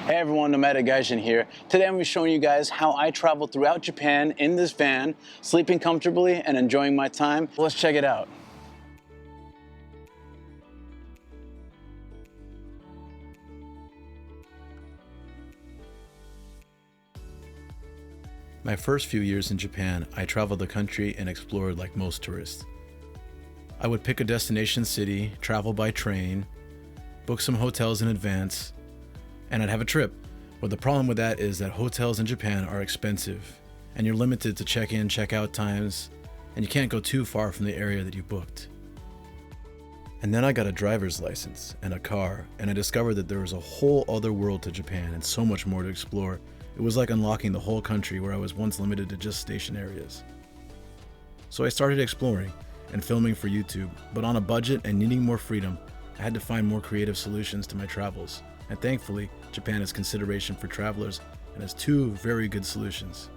Hey everyone, Nomadic Gaijin here. Today I'm going to be showing you guys how I travel throughout Japan in this van, sleeping comfortably and enjoying my time. Let's check it out. My first few years in Japan, I traveled the country and explored like most tourists. I would pick a destination city, travel by train, book some hotels in advance, and I'd have a trip. But the problem with that is that hotels in Japan are expensive, and you're limited to check-in, check-out times, and you can't go too far from the area that you booked. And then I got a driver's license and a car, and I discovered that there was a whole other world to Japan and so much more to explore. It was like unlocking the whole country where I was once limited to just station areas. So I started exploring and filming for YouTube, but on a budget and needing more freedom, I had to find more creative solutions to my travels. And thankfully, Japan has consideration for travelers and has two very good solutions.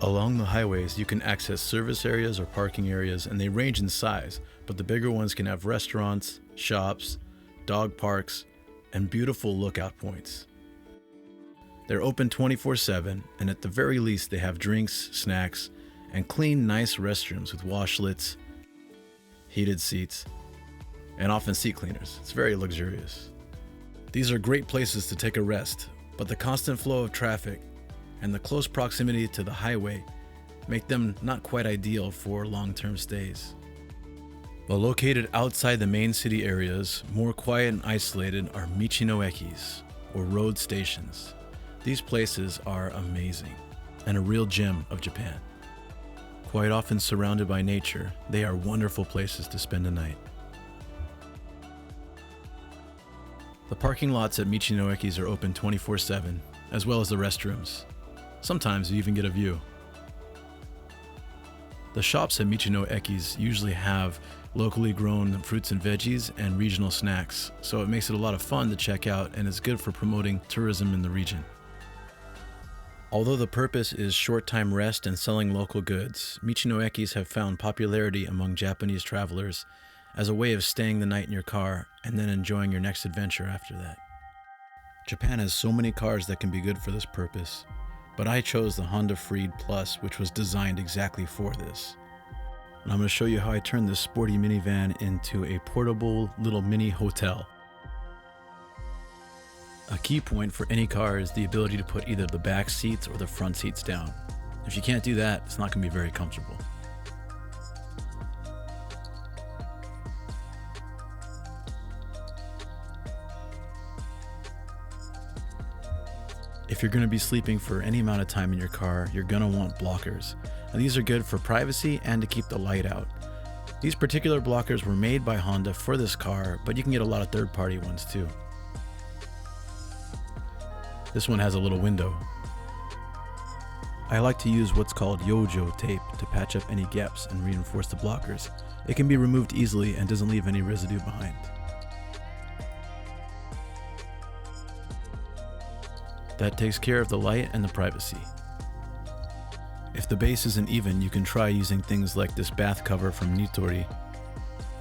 Along the highways, you can access service areas or parking areas, and they range in size, but the bigger ones can have restaurants, shops, dog parks, and beautiful lookout points. They're open 24/7, and at the very least they have drinks, snacks, and clean, nice restrooms with washlets, heated seats, and often seat cleaners. It's very luxurious. These are great places to take a rest, but the constant flow of traffic and the close proximity to the highway make them not quite ideal for long-term stays. But located outside the main city areas, more quiet and isolated, are Michino-ekis, or road stations. These places are amazing and a real gem of Japan. Quite often surrounded by nature, they are wonderful places to spend a night. The parking lots at Michino-ekis are open 24/7, as well as the restrooms. Sometimes you even get a view. The shops at Michino-ekis usually have locally grown fruits and veggies and regional snacks, so it makes it a lot of fun to check out and is good for promoting tourism in the region. Although the purpose is short-time rest and selling local goods, Michino-ekis have found popularity among Japanese travelers as a way of staying the night in your car and then enjoying your next adventure after that. Japan has so many cars that can be good for this purpose, but I chose the Honda Freed Plus, which was designed exactly for this. And I'm going to show you how I turned this sporty minivan into a portable little mini hotel. A key point for any car is the ability to put either the back seats or the front seats down. If you can't do that, it's not going to be very comfortable. If you're going to be sleeping for any amount of time in your car, you're going to want blockers. Now, these are good for privacy and to keep the light out. These particular blockers were made by Honda for this car, but you can get a lot of third-party ones too. This one has a little window. I like to use what's called Yojo tape to patch up any gaps and reinforce the blockers. It can be removed easily and doesn't leave any residue behind. That takes care of the light and the privacy. If the base isn't even, you can try using things like this bath cover from Nitori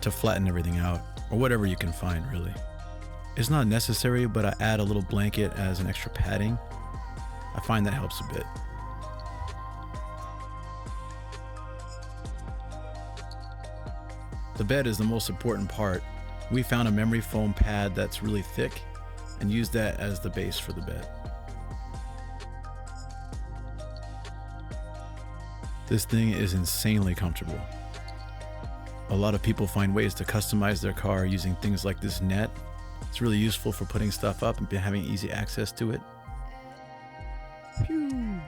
to flatten everything out, or whatever you can find really. It's not necessary, but I add a little blanket as an extra padding. I find that helps a bit. The bed is the most important part. We found a memory foam pad that's really thick and used that as the base for the bed. This thing is insanely comfortable. A lot of people find ways to customize their car using things like this net. It's really useful for putting stuff up and having easy access to it. Phew.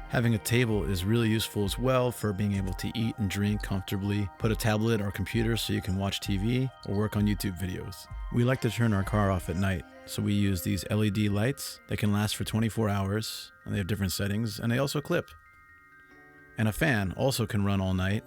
Having a table is really useful as well for being able to eat and drink comfortably. Put a tablet or computer so you can watch TV or work on YouTube videos. We like to turn our car off at night, so we use these LED lights. They can last for 24 hours, and they have different settings, and they also clip. And a fan also can run all night.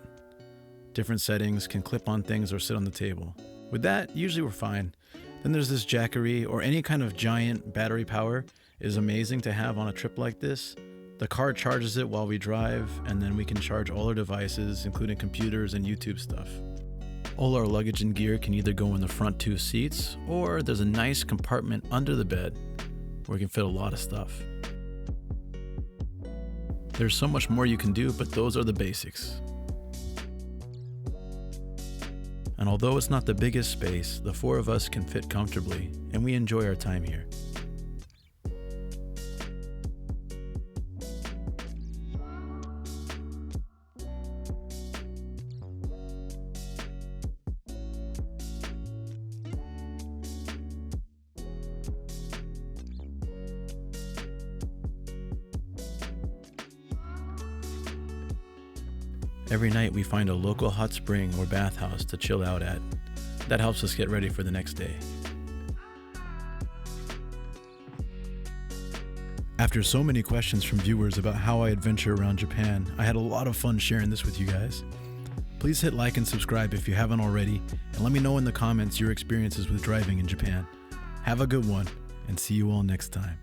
Different settings, can clip on things or sit on the table. With that, usually we're fine. Then there's this Jackery, or any kind of giant battery power is amazing to have on a trip like this. The car charges it while we drive, and then we can charge all our devices, including computers and YouTube stuff. All our luggage and gear can either go in the front 2 seats, or there's a nice compartment under the bed where we can fit a lot of stuff. There's so much more you can do, but those are the basics. And although it's not the biggest space, the 4 of us can fit comfortably, and we enjoy our time here. Every night we find a local hot spring or bathhouse to chill out at. That helps us get ready for the next day. After so many questions from viewers about how I adventure around Japan, I had a lot of fun sharing this with you guys. Please hit like and subscribe if you haven't already, and let me know in the comments your experiences with driving in Japan. Have a good one, and see you all next time.